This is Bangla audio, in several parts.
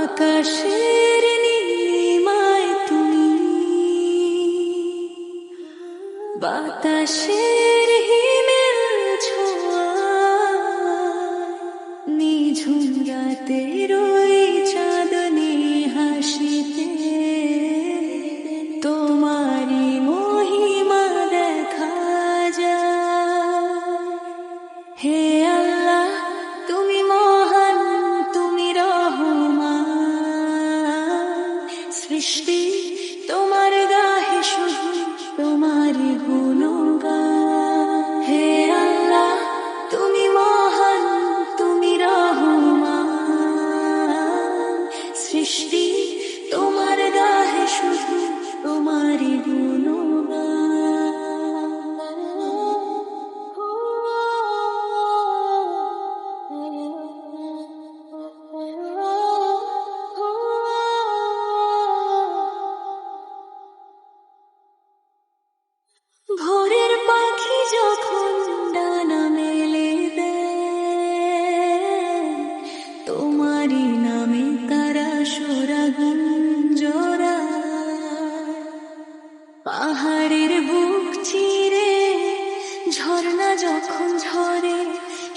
আকাশের নীলিমায় তুমি, বাতাসের হিমেল ছোঁয়ায়, নিঝুম রাতের ওই চাঁদনি হাসিতে তোমারি মহিমা দেখা যায়। হে আল্লাহ, তুমি মহান, তুমি রহমান। সৃষ্টি তোমার গাহে শুধু তোমারই গুণগান। হে আল্লাহ, তুমি মহান, তুমি রহমান। সৃষ্টি তোমার গাহে শুধু তোমারই ভোরের পাখি যখন ডানা মেলে দেয়, তোমারই নামে তারা সোরা গুঞ্জরায়। পাহাড়ের বুক চিরে ঝর্ণা যখন ঝরে,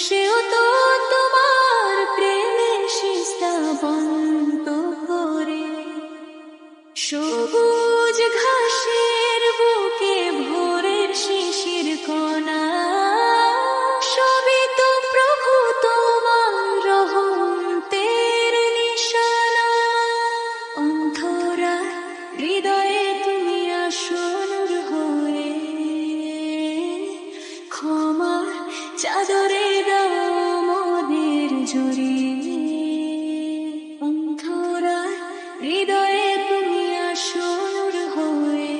সেও তো তোমার প্রেমে সিস্তা বন্ত করে। সবুজ ঘাসের বুকে ভোরের শিশির কণা, সবই তো প্রভু তোমার রহমতের নিশানা। অন্ধরা হৃদয়ে তুমি আসো নূর হয়ে, ক্ষমার চাদরে দাও মোদের জড়িয়ে। অন্ধরা হৃদয়ে তুমি আসো নূর হয়ে,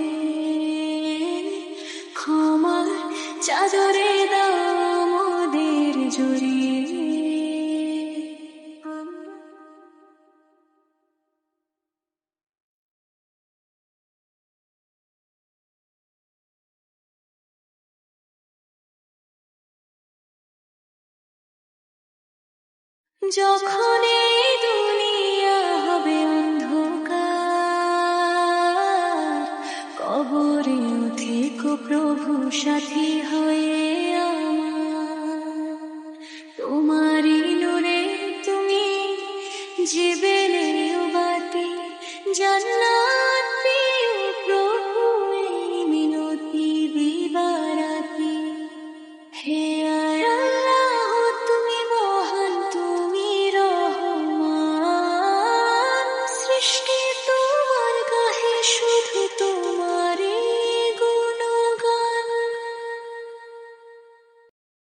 ক্ষমার চাদরে দাও মোদের জড়িয়ে। যখন এই দুনিয়া হবে অন্ধকার, কবরে থেকো প্রভু সাথী হয়।